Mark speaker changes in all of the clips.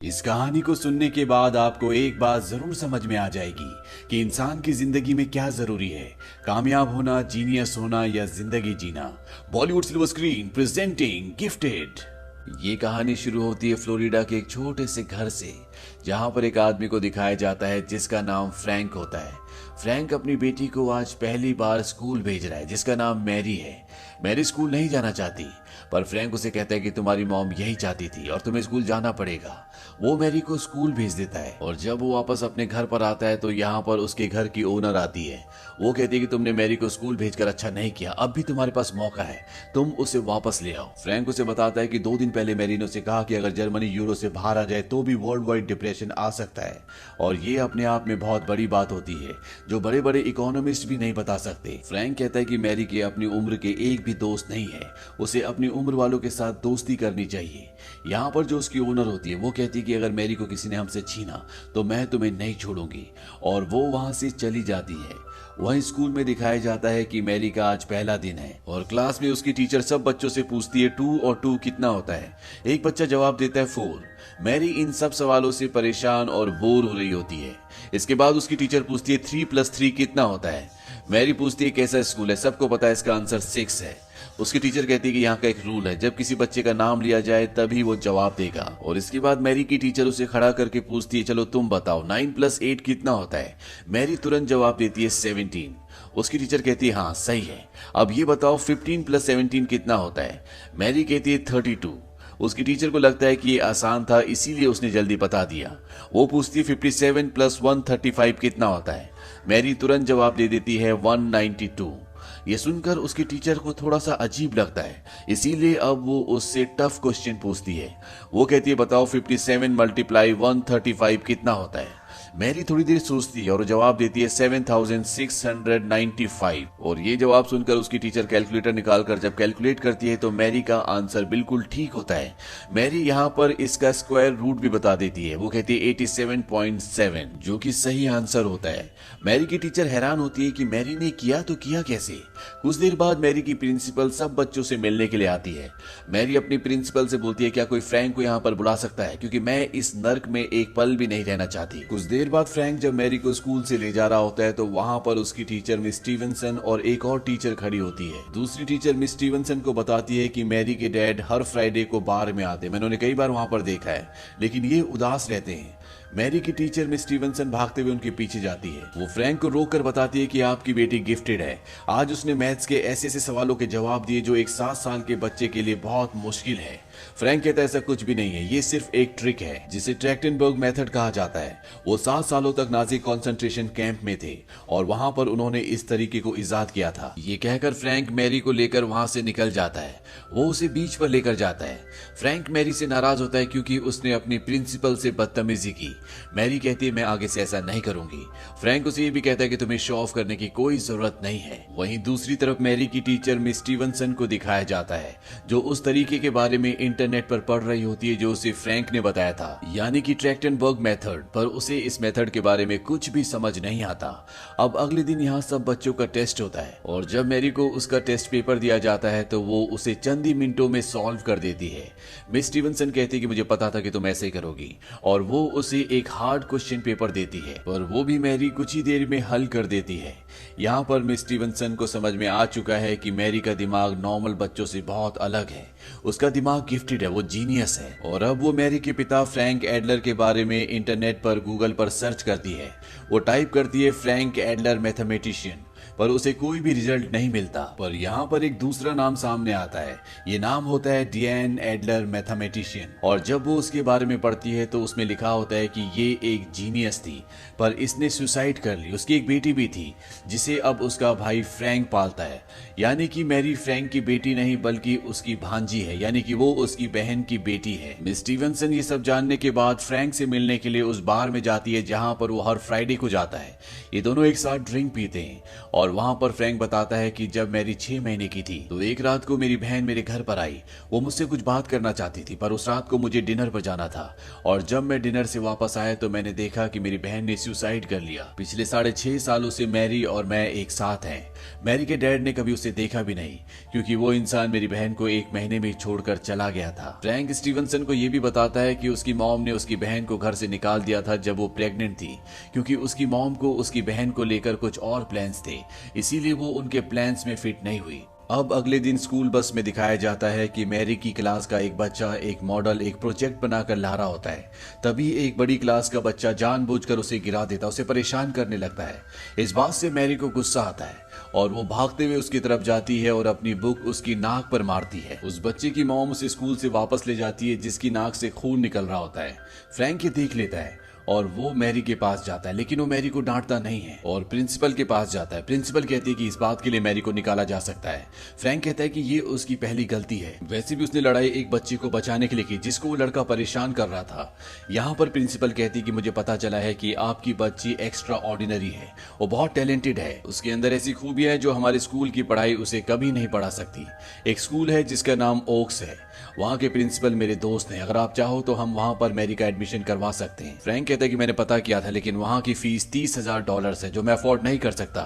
Speaker 1: इस कहानी को सुनने के बाद आपको एक बात जरूर समझ में आ जाएगी कि इंसान की जिंदगी में क्या जरूरी है, कामयाब होना, जीनियस होना या जिंदगी जीना। Bollywood silver screen presenting gifted. ये कहानी शुरू होती है फ्लोरिडा के एक छोटे से घर से, जहां पर एक आदमी को दिखाया जाता है जिसका नाम फ्रैंक होता है। फ्रैंक अपनी बेटी को आज पहली बार स्कूल भेज रहा है, जिसका नाम मैरी है। मैरी स्कूल नहीं जाना चाहती, पर फ्रैंक उसे कहता है कि तुम्हारी मॉम यही चाहती थी और तुम्हें स्कूल जाना पड़ेगा। वो मैरी को स्कूल भेज देता है और जब वो वापस अपने घर पर आता है तो यहाँ पर उसके घर की ओनर आती है। वो कहती है कि तुमने मैरी को स्कूल भेजकर अच्छा नहीं किया, अब भी तुम्हारे पास मौका है, तुम उसे वापस ले आओ। फ्रैंक उसे बताता है कि 2 दिन पहले मैरी ने उसे कहा कि अगर जर्मनी यूरो से बाहर आ जाए तो भी वर्ल्ड वाइड डिप्रेशन आ सकता है, और ये अपने आप में बहुत बड़ी बात होती है जो बड़े बड़े इकोनॉमिस्ट भी नहीं बता सकते। फ्रैंक कहता है कि मैरी के अपनी उम्र के एक भी दोस्त नहीं है, उसे अपनी उम्र वालों के साथ दोस्ती करनी चाहिए। यहाँ पर जो उसकी ओनर होती है वो कहती है कि अगर मैरी को किसी ने हमसे छीना तो मैं तुम्हें नहीं छोड़ूंगी, और वो वहां से चली जाती है। वहीं स्कूल में दिखाया जाता है कि मैरी का आज पहला दिन है और क्लास में उसकी टीचर सब बच्चों से पूछती है 2 और 2 कितना होता है। एक बच्चा जवाब देता है 4। मैरी इन सब सवालों से परेशान और बोर हो रही होती है। इसके बाद उसकी टीचर पूछती है 3 + 3 कितना होता है। मैरी पूछती है कैसा स्कूल है, सबको पता है इसका आंसर 6 है। उसकी टीचर कहती है कि यहाँ का एक रूल है, जब किसी बच्चे का नाम लिया जाए तभी वो जवाब देगा। और इसके बाद मैरी की टीचर उसे खड़ा करके पूछती है चलो तुम बताओ 9 + 8 कितना होता है। मैरी तुरंत जवाब देती है 17। उसकी टीचर कहती है हाँ सही है, अब ये बताओ 15 + 17 कितना होता है। मैरी कहती है 32। उसकी टीचर को लगता है कि ये आसान था, इसीलिए उसने जल्दी बता दिया। वो पूछती है 57 + 1 35 कितना होता है। मैरी तुरंत जवाब दे देती है 192। ये सुनकर उसकी टीचर को थोड़ा सा अजीब लगता है, इसीलिए अब वो उससे टफ क्वेश्चन पूछती है। वो कहती है बताओ 57 × 135 कितना होता है। मैरी थोड़ी देर सोचती है और जवाब देती है 7695। और ये जवाब सुनकर उसकी टीचर कैलकुलेटर निकालकर जब कैलकुलेट करती है तो मैरी का आंसर बिल्कुल ठीक होता है। मैरी यहाँ पर इसका स्क्वायर रूट भी बता देती है। वो कहती है 87.7, जो कि सही आंसर होता है। मैरी की टीचर हैरान होती है कि मैरी ने किया तो किया कैसे। कुछ देर बाद मैरी की प्रिंसिपल सब बच्चों से मिलने के लिए आती है। मैरी अपनी प्रिंसिपल से बोलती है क्या कोई फ्रैंक को यहाँ पर बुला सकता है, क्योंकि मैं इस नर्क में एक पल भी नहीं रहना चाहती। कुछ देर बाद फ्रैंक जब मैरी को स्कूल से ले जा रहा होता है तो वहां पर उसकी टीचर मिस स्टीवनसन और एक और टीचर खड़ी होती है। दूसरी टीचर मिस स्टीवनसन को बताती है कि मैरी के डैड हर फ्राइडे को बार में आते, मैंने उन्हें कई बार वहां पर देखा है, लेकिन ये उदास रहते हैं। मैरी की टीचर मिस स्टीवनसन भागते हुए उनके पीछे जाती है। वो फ्रैंक को रोककर बताती है कि आपकी बेटी गिफ्टेड है, आज उसने मैथ्स के ऐसे ऐसे सवालों के जवाब दिए जो एक 7 साल के बच्चे के लिए बहुत मुश्किल है। फ्रैंक कहता है ऐसा कुछ भी नहीं है, ये सिर्फ एक ट्रिक है जिसे ट्रैक्टनबर्ग मेथड कहा जाता है। वो 7 सालों तक नाजी कॉन्सेंट्रेशन कैंप में थे और वहां पर उन्होंने इस तरीके को इजाद किया था। ये कहकर फ्रैंक मैरी को लेकर वहां से निकल जाता है। वो उसे बीच पर लेकर जाता है। फ्रैंक मैरी से नाराज होता है क्योंकि उसने अपनी प्रिंसिपल से बदतमीजी की। मैरी कहती है मैं आगे से ऐसा नहीं करूंगी। फ्रैंक उसे ये भी कहता है कि तुम्हें शो ऑफ करने की कोई जरूरत नहीं है। वहीं दूसरी तरफ मैरी की टीचर मिस स्टीवनसन को दिखाया जाता है जो उस तरीके के बारे में इंटरनेट पर पढ़ रही होती है जो उसे फ्रैंक ने बताया था, यानी कि ट्रैक्टनबर्ग मेथड, पर उसे इस मेथड के बारे में कुछ भी समझ नहीं आता। अब अगले दिन यहाँ सब बच्चों का टेस्ट होता है और जब मैरी को उसका टेस्ट पेपर दिया जाता है तो वो उसे चंद ही मिनटों में सॉल्व कर देती है। मिस स्टीवनसन कहती है कि मुझे पता था कि तुम ऐसे ही करोगी, और वो उसे एक हार्ड क्वेश्चन पेपर देती है, पर वो भी मैरी कुछ ही देर में हल कर देती है। यहाँ पर मिस स्टीवनसन को समझ में आ चुका है कि मैरी का दिमाग नॉर्मल बच्चों से बहुत अलग है। उसका दिमाग गिफ्टेड है, वो जीनियस है। और अब वो मैरी के पिता फ्रैंक एडलर के बारे में इंटरनेट पर गूगल पर सर्च करती है। वो टाइप करती है फ्रैंक एडलर मैथमेटिशियन, पर उसे कोई भी रिजल्ट नहीं मिलता। पर यहाँ पर एक दूसरा नाम सामने आता है। ये नाम होता है डिएन एडलर मैथमेटिशियन, और जब वो उसके बारे में पढ़ती है तो उसमें लिखा होता है कि ये एक जीनियस थी, पर इसने सुसाइड कर ली। उसकी एक बेटी भी थी जिसे अब उसका भाई फ्रैंक पालता है, यानी कि मैरी फ्रैंक की बेटी नहीं बल्कि उसकी भांजी है, यानी कि वो उसकी बहन की बेटी है। मिस स्टीवनसन ये सब जानने के बाद फ्रैंक से मिलने के लिए उस बार में जाती है जहां पर वो हर फ्राइडे को जाता है। ये दोनों एक साथ ड्रिंक पीते हैं और वहां पर फ्रैंक बताता है कि जब मैरी 6 महीने की थी तो एक रात को मेरी बहन मेरे घर पर आई। वो मुझसे कुछ बात करना चाहती थी, पर उस रात को मुझे डिनर पर जाना था और जब मैं डिनर से वापस आया तो मैंने देखा कि मेरी बहन ने सुसाइड कर लिया। पिछले 6.5 सालों से मैरी और मैं एक साथ हैं। मैरी के डैड ने कभी उसे देखा भी नहीं क्योंकि वो इंसान मेरी बहन को 1 महीने में छोड़कर चला गया था। फ्रैंक स्टीवनसन को यह भी बताता है कि उसकी मॉम ने उसकी बहन को घर से निकाल दिया था जब वो प्रेग्नेंट थी, क्योंकि उसकी मॉम को उसकी बहन को लेकर कुछ और प्लान्स थे, इसीलिए वो उनके प्लान्स में फिट नहीं हुई। अब अगले दिन स्कूल बस में दिखाया जाता है कि मैरी की क्लास का एक बच्चा एक मॉडल एक प्रोजेक्ट बनाकर ला रहा होता है। तभी एक बड़ी क्लास का बच्चा जानबूझकर उसे गिरा देता, उसे परेशान करने लगता है। इस बात से मैरी को गुस्सा आता है और वो भागते हुए उसकी तरफ जाती है और अपनी बुक उसकी नाक पर मारती है। उस बच्चे की मॉम उसे स्कूल से वापस ले जाती है जिसकी नाक से खून निकल रहा होता है। फ्रैंक ये देख लेता है और वो मैरी के पास जाता है, लेकिन वो मैरी को डांटता नहीं है और प्रिंसिपल के पास जाता है। प्रिंसिपल कहती है कि इस बात के लिए मैरी को निकाला जा सकता है। फ्रैंक कहता है कि ये उसकी पहली गलती है, वैसे भी उसने लड़ाई एक बच्चे को बचाने के लिए की जिसको वो लड़का परेशान कर रहा था। यहाँ पर प्रिंसिपल कहती है कि मुझे पता चला है कि आपकी बच्ची एक्स्ट्रा ऑर्डिनरी है, वो बहुत टैलेंटेड है, उसके अंदर ऐसी खूबियां हैं जो हमारे स्कूल की पढ़ाई उसे कभी नहीं पढ़ा सकती। एक स्कूल है जिसका नाम ओक्स है, वहाँ के प्रिंसिपल मेरे दोस्त हैं, अगर आप चाहो तो हम वहाँ पर मैरी का एडमिशन करवा सकते हैं। फ्रैंक कहता है कि मैंने पता किया था, लेकिन वहाँ की फीस $30,000 है जो मैं अफोर्ड नहीं कर सकता।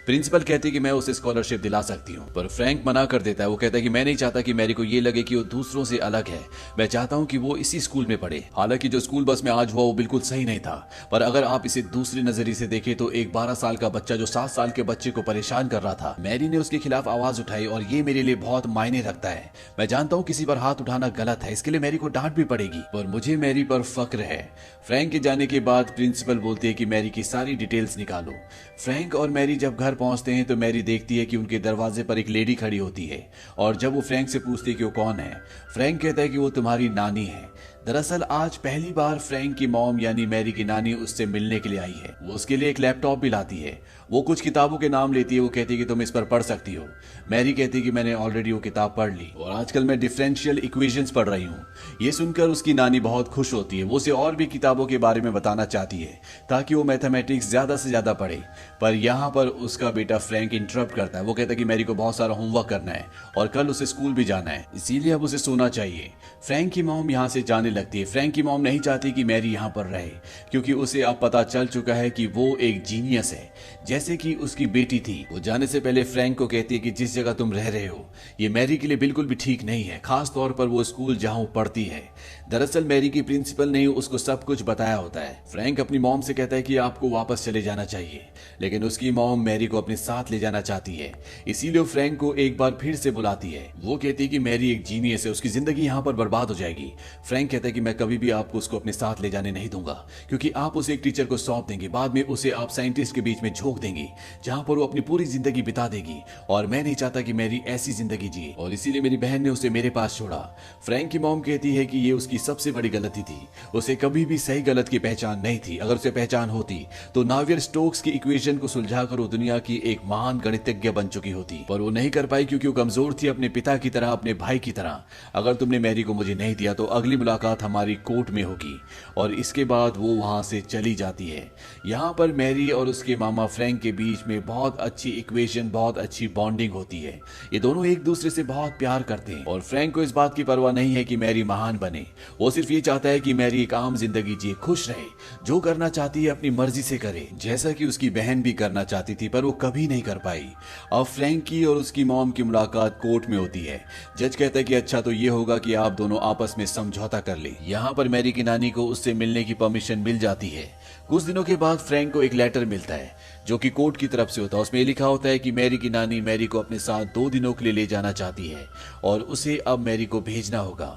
Speaker 1: प्रिंसिपल कहती है कि मैं उसे स्कॉलरशिप दिला सकती हूँ, पर फ्रैंक मना कर देता है। वो कहता है कि मैं नहीं चाहता कि मैरी को ये लगे कि वो दूसरों से अलग है, मैं चाहता हूँ कि वो इसी स्कूल में पढ़े। हालांकि जो स्कूल बस में आज हुआ वो बिल्कुल सही नहीं था, पर अगर आप इसे दूसरे नजरिए से देखें तो एक 12 साल का बच्चा जो 7 साल के बच्चे को परेशान कर रहा था, मैरी ने उसके खिलाफ आवाज उठाई और ये मेरे लिए बहुत मायने रखता है। मैं जानता हूँ किसी पर हाथ उठाना गलत है, इसके लिए मैरी को डांट भी पड़ेगी, पर मुझे मैरी पर फक्र है। फ्रैंक के जाने के बाद प्रिंसिपल बोलती है कि मैरी की सारी डिटेल्स निकालो। फ्रैंक और मैरी जब घर पहुंचते हैं तो मैरी देखती है कि उनके दरवाजे पर एक लेडी खड़ी होती है और जब वो फ्रैंक से पूछती है कि वो कौन है, फ्रैंक कहता है कि वो तुम्हारी नानी है। दरअसल आज पहली बार फ्रैंक की मॉम यानी मैरी की नानी उससे मिलने के लिए आई है। वो उसके लिए एक लैपटॉप भी लाती है। वो कुछ किताबों के नाम लेती है, वो कहती है कि तुम इस पर पढ़ सकती हो। मैरी कहती है कि मैंने ऑलरेडी वो किताब पढ़ ली और आजकल मैं डिफरेंशियल इक्वेशंस पढ़ रही हूँ। ये सुनकर उसकी नानी बहुत खुश होती है, वो उसे और भी किताबों के बारे में बताना चाहती है ताकि वो मैथमेटिक्स ज्यादा से ज्यादा पढ़े, पर यहाँ पर उसका बेटा फ्रैंक इंटरप्ट करता है। वो कहता है कि मैरी को बहुत सारा होमवर्क करना है और कल उसे स्कूल भी जाना है, इसीलिए अब उसे सोना चाहिए। फ्रैंक की मॉम यहाँ से जाने लगती है। फ्रैंक की मॉम नहीं चाहती कि मैरी यहाँ पर रहे क्योंकि उसे अब पता चल चुका है कि वो एक जीनियस है जैसे कि उसकी बेटी थी। वो जाने से पहले फ्रैंक को कहती है कि जिस जगह तुम रह रहे हो ये मैरी के लिए बिल्कुल भी ठीक नहीं है, खास तौर पर वो स्कूल जहां वो पढ़ती है। दरअसल मैरी की प्रिंसिपल ने उसको सब कुछ बताया होता है। फ्रैंक अपनी मॉम से कहता है कि आपको वापस चले जाना चाहिए, लेकिन उसकी मॉम मैरी को अपने साथ ले जाना चाहती है, इसीलिए फ्रैंक को एक बार फिर से बुलाती है। वो कहती है कि मैरी एक जीनियस है, उसकी जिंदगी यहाँ पर बर्बाद हो जाएगी। फ्रैंक कहता है कि मैं कभी भी आपको उसको अपने साथ ले जाने नहीं दूंगा क्योंकि आप उसे एक टीचर को सौंप देंगे, बाद में उसे आप साइंटिस्ट के बीच में झोंक देंगे जहां पर वो अपनी पूरी जिंदगी बिता देगी, और मैं नहीं चाहता कि मैरी ऐसी जिंदगी जिए, और इसीलिए मेरी बहन ने उसे मेरे पास छोड़ा। फ्रैंक की मॉम कहती है कि ये उसकी सबसे बड़ी गलती थी, उसे कभी भी सही गलत की पहचान नहीं थी। अगर उसे पहचान होती तो नावियर स्टोक्स की इक्वेशन को सुलझाकर वो दुनिया की एक महान गणितज्ञ बन चुकी होती, पर वो नहीं कर पाई क्योंकि वो कमजोर थी अपने पिता की तरह, अपने भाई की तरह। अगर तुमने मैरी को मुझे नहीं दिया तो अगली मुलाकात हमारी कोर्ट में होगी, और इसके बाद वो वहां से चली जाती है। यहाँ पर मैरी और उसके मामा फ्रैंक के बीच में बहुत अच्छी इक्वेशन, बहुत अच्छी बॉन्डिंग होती है। ये दोनों एक दूसरे से बहुत प्यार करते हैं और फ्रैंक को इस बात की परवाह नहीं है कि मैरी महान बने। वो सिर्फ ये चाहता है कि मैरी एक आम जिंदगी जिए, खुश रहे, जो करना चाहती है अपनी मर्जी से करे, जैसा कि उसकी बहन भी करना चाहती थी पर वो कभी नहीं कर पाई। अब फ्रैंक की और उसकी मॉम की मुलाकात कोर्ट में होती है। जज कहता है कि अच्छा तो ये होगा कि आप दोनों आपस में समझौता कर ले। यहाँ पर मैरी की नानी को उससे मिलने की परमिशन मिल जाती है। कुछ दिनों के बाद फ्रैंक को एक लेटर मिलता है जो कि कोर्ट की तरफ से होता है। उसमें लिखा होता है कि मैरी की नानी मैरी को अपने साथ 2 दिनों के लिए ले जाना चाहती है और उसे अब मैरी को भेजना होगा।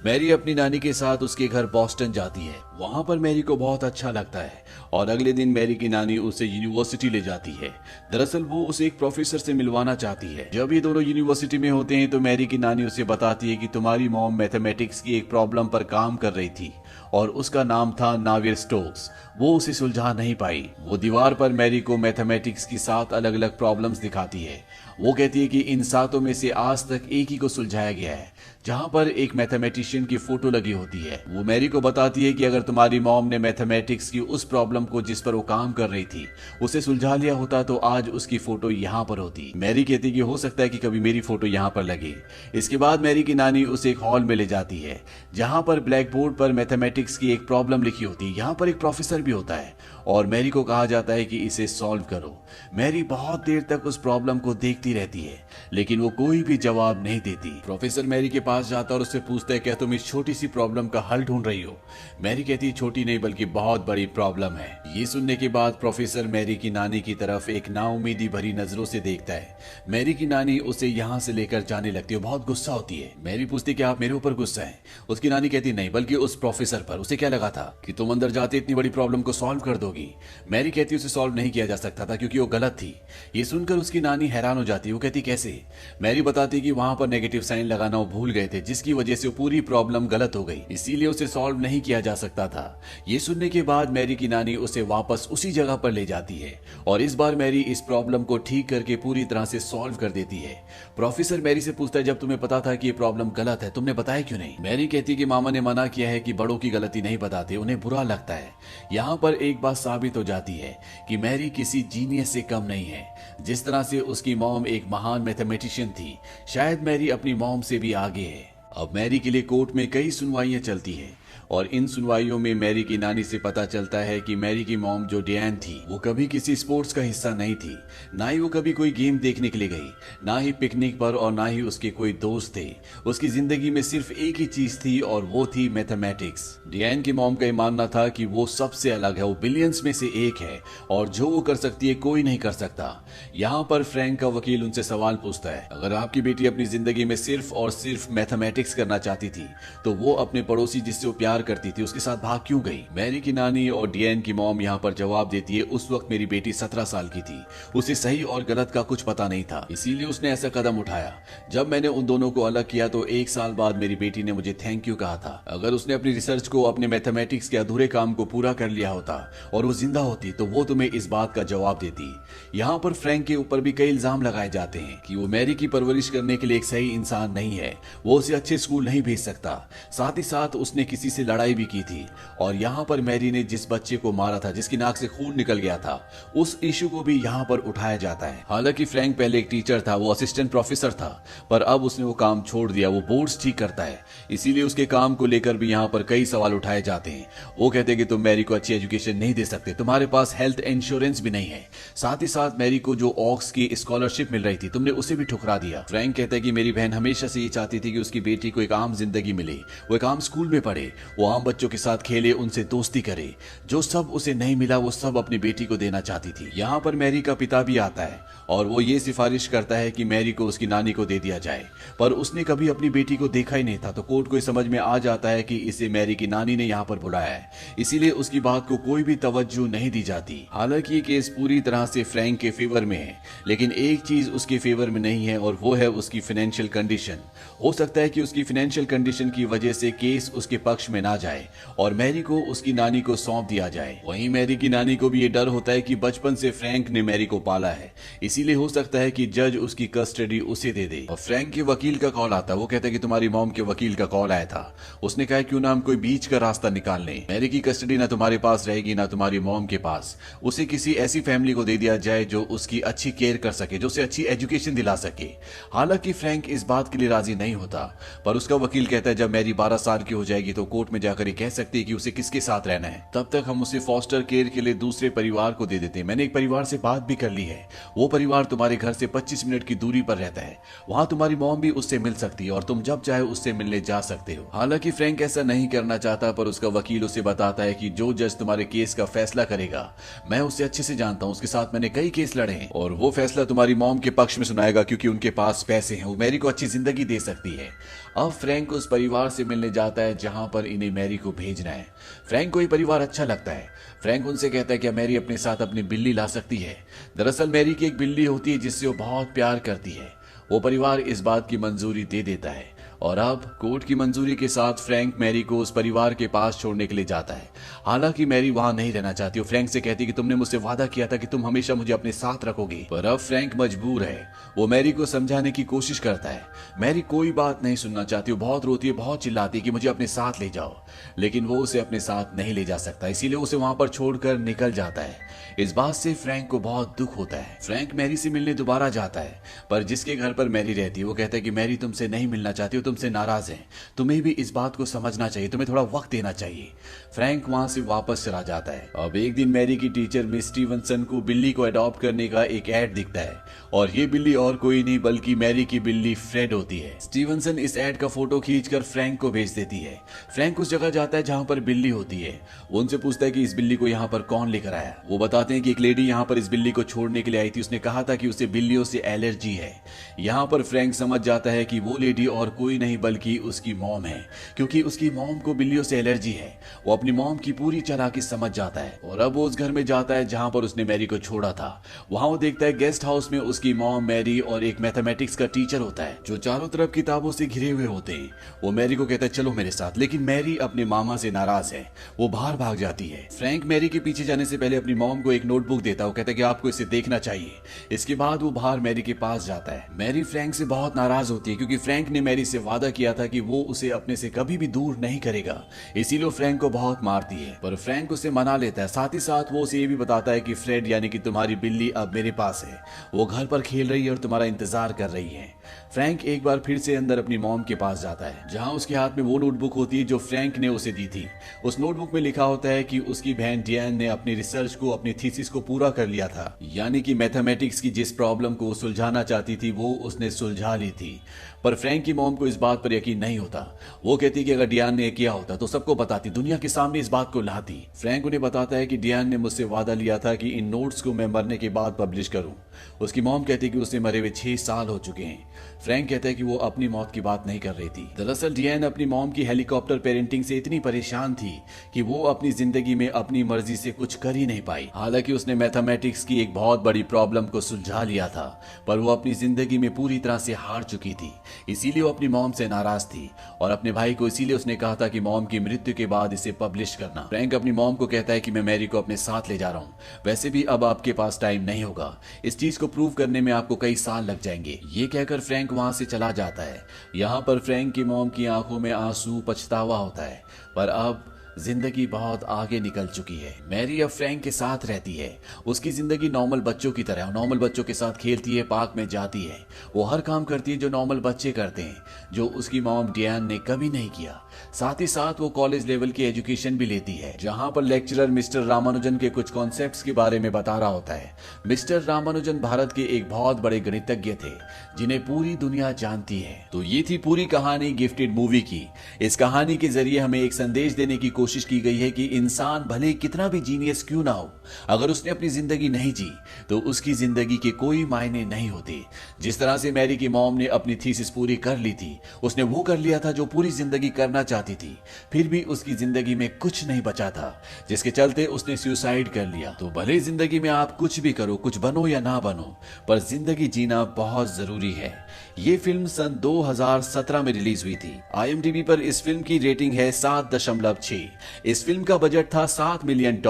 Speaker 1: मैरी अपनी नानी के साथ उसके घर बॉस्टन जाती है। वहां पर मैरी को बहुत अच्छा लगता है और अगले दिन मैरी की नानी उसे यूनिवर्सिटी ले जाती है। दरअसल वो उसे एक प्रोफेसर से मिलवाना चाहती है। जब ये दोनों यूनिवर्सिटी में होते हैं तो मैरी की नानी उसे बताती है कि तुम्हारी मॉम मैथमेटिक्स की एक प्रॉब्लम पर काम कर रही थी और उसका नाम था नावियर स्टोक्स। वो उसे सुलझा नहीं पाई। वो दीवार पर मैरी को मैथमेटिक्स की 7 अलग अलग प्रॉब्लम्स दिखाती है। वो कहती है कि इन 7 में से आज तक एक ही को सुलझाया गया है, जहां पर एक मैथमेटिशियन की फोटो लगी होती है। वो मैरी को बताती है कि अगर तुम्हारी मॉम ने मैथमेटिक्स की उस प्रॉब्लम को जिस पर वो काम कर रही थी उसे सुलझा लिया होता तो आज उसकी फोटो यहाँ पर होती। मैरी कहती है कि हो सकता है कि कभी मेरी फोटो यहाँ पर लगे। इसके बाद मैरी की नानी उसे एक हॉल में ले जाती है जहां पर ब्लैक बोर्ड पर मैथमेटिक्स की एक प्रॉब्लम लिखी होती है। यहाँ पर एक प्रोफेसर भी होता है और मैरी को कहा जाता है कि इसे सॉल्व करो। मैरी बहुत देर तक उस प्रॉब्लम को देखती रहती है लेकिन वो कोई भी जवाब नहीं देती। प्रोफेसर मैरी के पास जाता और उससे पूछता है क्या तुम इस छोटी सी प्रॉब्लम का हल ढूंढ रही हो। मैरी कहती है छोटी नहीं बल्कि बहुत बड़ी प्रॉब्लम है। ये सुनने के बाद प्रोफेसर मैरी की नानी की तरफ एक नाउमीदी भरी नजरों से देखता है। मैरी की नानी उसे यहाँ से लेकर जाने लगती है, बहुत गुस्सा होती है। मैरी पूछती कि आप मेरे ऊपर गुस्सा है। उसकी नानी कहती नहीं बल्कि उस प्रोफेसर पर। उसे क्या लगा था कि तुम अंदर जाते इतनी बड़ी प्रॉब्लम को सॉल्व कर दोगी। मैरी कहती उसे सॉल्व नहीं किया जा सकता था क्योंकि वो गलत थी। ये सुनकर उसकी नानी हैरान हो जाती है। वो कहती कैसे। मैरी बताती कि वहां पर नेगेटिव साइन लगाना वो भूल गए थे जिसकी वजह से पूरी प्रॉब्लम गलत हो गई, इसीलिए उसे सॉल्व नहीं किया जा सकता था। ये सुनने के बाद मैरी की नानी उसे वापस उसी जगह पर ले जाती है और इस बार मैरी इस प्रॉब्लम को ठीक करके पूरी तरह से सॉल्व कर देती है। प्रोफेसर मैरी से पूछता है जब तुम्हें पता था कि ये प्रॉब्लम गलत है तुमने बताया क्यों नहीं। मैरी कहती कि मामा ने मना किया है कि बड़ों की गलती नहीं बताते, उन्हें बुरा लगता है। यहाँ पर एक बात साबित हो जाती है कि मैरी किसी जीनियस से कम नहीं है। जिस तरह से उसकी मॉम एक महान मैथमेटिशियन थी, शायद मैरी अपनी मॉम से भी आगे है। अब मैरी के लिए कोर्ट में कई सुनवाइयां चलती हैं और इन सुनवाइयों में मैरी की नानी से पता चलता है कि मैरी की मॉम जो डियान थी वो कभी किसी स्पोर्ट्स का हिस्सा नहीं थी, ना ही वो कभी कोई गेम देखने के लिए गई, ना ही पिकनिक पर और ना ही उसके कोई दोस्त थे। उसकी जिंदगी में सिर्फ एक ही चीज थी और वो थी मैथमेटिक्स। डियान की मॉम का ये मानना था कि वो सबसे अलग है, वो बिलियंस में से एक है और जो वो कर सकती है कोई नहीं कर सकता। यहाँ पर फ्रैंक का वकील उनसे सवाल पूछता है अगर आपकी बेटी अपनी जिंदगी में सिर्फ और सिर्फ मैथमेटिक्स करना चाहती थी तो वो अपने पड़ोसी जिससे वो प्यार करती थी उसके साथ भाग क्यों गई। मैरी की नानी और डियान की मॉम यहाँ पर जवाब देती है उस वक्त मेरी बेटी 17 साल की थी, उसे सही और गलत का कुछ पता नहीं था, इसीलिए उसने ऐसा कदम उठाया। जब मैंने उन दोनों को अलग किया तो 1 साल बाद मेरी बेटी ने मुझे थैंक यू कहा था। अगर उसने अपनी रिसर्च को, अपने मैथमेटिक्स के अधूरे काम को पूरा कर लिया होता और वो जिंदा होती तो वो तुम्हें इस बात का जवाब देती। यहाँ पर फ्रैंक के ऊपर भी कई इल्जाम लगाए जाते हैं कि वो मैरी की परवरिश करने के लिए एक सही इंसान नहीं है, वो उसे अच्छे स्कूल नहीं भेज सकता, साथ ही साथ उसने किसी से लड़ाई भी की थी और यहाँ पर मैरी ने जिस बच्चे को मारा था, जिसकी नाक से खून निकल गया था, उस इशू को भी यहाँ पर उठाया जाता है। हालांकि फ्रैंक पहले एक टीचर था, वो असिस्टेंट प्रोफेसर था, पर अब उसने वो काम छोड़ दिया, वो बोर्ड्स ठीक करता है, इसीलिए उसके काम को लेकर भी यहाँ पर कई सवाल उठाए जाते हैं। वो कहते हैं कि तुम मैरी को अच्छी एजुकेशन नहीं दे सकते, तुम्हारे पास हेल्थ इंश्योरेंस भी नहीं है, साथ ही साथ मैरी को जो ऑक्स की स्कॉलरशिप मिल रही थी तुमने उसे भी ठुकरा दिया। फ्रैंक कहता है कि मेरी बहन हमेशा से ये चाहती थी कि उसकी बेटी को एक आम जिंदगी मिले, वो एक आम स्कूल में पढ़े, वो आम बच्चों के साथ खेले, उनसे दोस्ती करे, जो सब उसे नहीं मिला वो सब अपनी बेटी को देना चाहती थी। यहाँ पर मैरी का पिता भी आता है और वो ये सिफारिश करता है कि मैरी को उसकी नानी को दे दिया जाए, पर उसने कभी अपनी बेटी को देखा ही नहीं था, तो कोर्ट को समझ में आ जाता है कि इसे मैरी की नानी ने यहाँ पर बुलाया है, इसीलिए उसकी बात को कोई भी तवज्जो नहीं दी जाती। हालांकि ये केस पूरी तरह से फ्रैंक के फेवर में है, लेकिन एक चीज उसके फेवर में नहीं है और वो है उसकी फाइनेंशियल कंडीशन। हो सकता है कि उसकी फाइनेंशियल कंडीशन की वजह से केस उसके पक्ष में ना जाए और मैरी को उसकी नानी को सौंप दिया जाए। वहीं मैरी की नानी को भी ये डर होता है कि बचपन से फ्रैंक ने मैरी को पाला है, इसीलिए हो सकता है कि जज उसकी कस्टडी उसे दे दे। और फ्रैंक के वकील का कॉल आता है, वो कहता है कि तुम्हारी मॉम के वकील का कॉल आया था, उसने कहा क्यों ना हम कोई बीच का रास्ता निकाल लें, मैरी की कस्टडी ना तुम्हारे पास रहेगी ना तुम्हारी मॉम के पास, उसे किसी ऐसी फैमिली को दे दिया जाए जो उसकी अच्छी केयर कर सके, जो उसे अच्छी एजुकेशन दिला सके। हालांकि फ्रैंक इस बात के लिए राजी नहीं होता, पर उसका वकील कहता है जब मैरी 12 साल की हो जाएगी तो कोर्ट में जाकर ये कह सकती है कि उसे किसके साथ रहना है, तब तक हम उसे फॉस्टर केयर के लिए दूसरे परिवार को दे देते हैं। मैंने एक परिवार से बात भी कर ली है, वो परिवार तुम्हारे घर से 25 मिनट की दूरी पर रहता है, वहां तुम्हारी मॉम भी उससे मिल सकती है और तुम जब चाहे उससे मिलने जा सकते हो। हालांकि फ्रैंक ऐसा नहीं करना चाहता, पर उसका वकील उसे बताता है कि जो जज तुम्हारे केस का फैसला करेगा मैं उसे अच्छे से जानता हूँ, उसके साथ मैंने कई केस लड़े हैं और वो फैसला तुम्हारी मॉम के पक्ष में सुनाएगा क्योंकि उनके पास पैसे हैं, वो मैरी को अच्छी जिंदगी दे सकती है। अब फ्रैंक उस परिवार से मिलने जाता है जहां पर इन्हें मैरी को भेजना है। फ्रैंक को ये परिवार अच्छा लगता है। फ्रैंक उनसे कहता है कि मैरी अपने साथ अपनी बिल्ली ला सकती है। दरअसल मैरी की एक बिल्ली होती है जिससे वो बहुत प्यार करती है। वो परिवार इस बात की मंजूरी दे देता है और अब कोर्ट की मंजूरी के साथ फ्रैंक मैरी को उस परिवार के पास छोड़ने के लिए जाता है। हालांकि मैरी वहां नहीं रहना चाहती। वो फ्रैंक से कहती कि तुमने मुझसे वादा किया था कि तुम हमेशा मुझे अपने साथ रखोगे, पर अब फ्रैंक मजबूर है। वो मैरी को समझाने की कोशिश करता है। मैरी कोई बात नहीं सुनना चाहती। वो बहुत रोती है, बहुत चिल्लाती है कि मुझे अपने साथ ले जाओ, लेकिन वो उसे अपने साथ नहीं ले जा सकता, इसीलिए उसे वहां पर छोड़कर निकल जाता है। इस बात से फ्रैंक को बहुत दुख होता है। फ्रैंक मैरी से मिलने दोबारा जाता है, पर जिसके घर पर मैरी रहती है वो कहता है कि मैरी तुमसे नहीं मिलना चाहती, वो तुमसे नाराज है। तुम्हें भी इस बात को समझना चाहिए, तुम्हें थोड़ा वक्त देना चाहिए। फ्रैंक वहां से वापस चला जाता है। अब एक दिन मैरी की टीचर मिस स्टीवनसन को बिल्ली को अडॉप्ट करने का एक ऐड दिखता है, और ये बिल्ली और कोई नहीं बल्कि मैरी की बिल्ली फ्रेड होती है। स्टीवनसन इस ऐड का फोटो खींचकर फ्रैंक को भेज देती है। फ्रैंक उस जगह जाता है जहां पर बिल्ली होती है। वो उनसे पूछता है कि इस बिल्ली को यहाँ पर कौन लेकर आया। वो बताते हैं कि एक लेडी यहाँ पर इस बिल्ली को छोड़ने के लिए आई थी। उसने कहा था कि उसे बिल्लियों से एलर्जी है। यहाँ पर फ्रैंक समझ जाता है कि वो लेडी और कोई नहीं बल्कि उसकी मॉम है, क्योंकि उसकी मॉम को बिल्लियों से एलर्जी है। वो अपनी मॉम की पूरी चालाकी समझ जाता है और अब वो उस घर में जाता है जहां पर उसने मैरी को छोड़ा था। वहां वो देखता है गेस्ट हाउस में उसकी मॉम, मैरी और एक मैथमेटिक्स का टीचर होता है जो चारों तरफ किताबों से घिरे हुए होते हैं। वो मैरी को कहता है चलो मेरे साथ, लेकिन मैरी अपने मामा से नाराज है। वो बाहर भाग जाती है। फ्रैंक मैरी के पीछे जाने से पहले अपनी मॉम को एक नोटबुक देता है। वो कहता है कि आपको इसे देखना चाहिए। इसके बाद वो बाहर मैरी के पास जाता है। मैरी फ्रैंक से बहुत नाराज होती है क्योंकि फ्रैंक ने मैरी से वादा किया था कि वो उसे अपने से कभी भी दूर नहीं करेगा, इसीलिए फ्रैंक को बहुत मारती है। पर फ्रैंक उसे मना लेता है। साथ ही साथ वो उसे ये भी बताता है कि फ्रेड यानी कि तुम्हारी बिल्ली अब मेरे पास है, वो घर पर खेल रही है और तुम्हारा इंतजार कर रही है। फ्रैंक एक बार फिर से अंदर अपनी मॉम के पास जाता है जहां उसके हाथ में वो नोटबुक होती है जो फ्रैंक ने उसे दी थी। उस नोटबुक में लिखा होता है कि उसकी बहन डियान ने अपनी रिसर्च को, अपनी थीसिस को पूरा कर लिया था, यानी कि मैथमेटिक्स की जिस प्रॉब्लम को सुलझाना चाहती थी वो उसने सुलझा ली थी। पर फ्रैंक की मॉम को इस बात पर यकीन नहीं होता। वो कहती कि अगर डियान ने किया होता तो सबको बताती, दुनिया के सामने इस बात को लाती। फ्रैंक उन्हें बताता है कि डियान ने मुझसे वादा लिया था कि इन नोट्स को मैं मरने के बाद पब्लिश करूं। उसकी मॉम कहती कि उसे मरे हुए 6 साल हो चुके हैं। फ्रैंक कहता है कि वो अपनी मौत की बात नहीं कर रही थी। दरअसल डियान अपनी मॉम की हेलीकॉप्टर पेरेंटिंग से इतनी परेशान थी कि वो अपनी जिंदगी में अपनी मर्जी से कुछ कर ही नहीं पाई। हालांकि उसने मैथमेटिक्स की एक बहुत बड़ी प्रॉब्लम को सुलझा लिया था, पर वो अपनी जिंदगी में पूरी तरह से हार चुकी थी। इसीलिए वो अपनी मॉम से नाराज थी और अपने भाई को इसीलिए उसने कहा था कि मॉम की मृत्यु के बाद इसे पब्लिश करना। फ्रैंक अपनी मॉम को कहता है कि मैं मैरी को अपने साथ ले जा रहा हूँ, वैसे भी अब आपके पास टाइम नहीं होगा, इस चीज को प्रूव करने में आपको कई साल लग जाएंगे। ये कहकर फ्रैंक वहां से चला जाता है। यहाँ पर फ्रैंक की मॉम की आंखों में आंसू, पछतावा होता है, पर अब जिंदगी बहुत आगे निकल चुकी है। मैरी अब फ्रैंक के साथ रहती है। उसकी जिंदगी नॉर्मल बच्चों की तरह, नॉर्मल बच्चों के साथ खेलती है, पार्क में जाती है, वो हर काम करती है जो नॉर्मल बच्चे करते हैं, जो उसकी मॉम डियान ने कभी नहीं किया। साथ ही साथ वो कॉलेज लेवल की एजुकेशन भी लेती है, जहां पर लेक्चरर मिस्टर रामानुजन के कुछ कॉन्सेप्ट्स के बारे में बता रहा होता है। मिस्टर रामानुजन भारत के एक बहुत बड़े गणितज्ञ थे जिन्हें पूरी दुनिया जानती है। तो ये थी पूरी कहानी गिफ्टेड मूवी की। इस कहानी के जरिए हमें एक संदेश देने की कोशिश की गई है कि इंसान भले कितना भी जीनियस क्यों ना हो, अगर उसने अपनी जिंदगी नहीं जी तो उसकी जिंदगी के कोई मायने नहीं होते। जिस तरह से मैरी की मॉम ने अपनी थीसिस पूरी कर ली थी, उसने वो कर लिया था जो पूरी जिंदगी करना चाहती थी, फिर भी उसकी जिंदगी में कुछ नहीं बचा था, जिसके चलते उसने सुसाइड कर लिया। तो भले जिंदगी में आप कुछ भी करो, कुछ बनो या ना बनो, पर जिंदगी जीना बहुत जरूरी है। ये फिल्म सन 2017 में रिलीज हुई थी। IMDb पर इस फिल्म की रेटिंग है 7.6। इस फिल्म का बजट था $7 मिलियन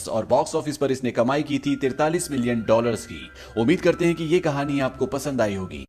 Speaker 1: और बॉक्स ऑफिस पर इसने कमाई की थी $43 मिलियन की। उम्मीद करते हैं कि ये कहानी आपको पसंद आई होगी।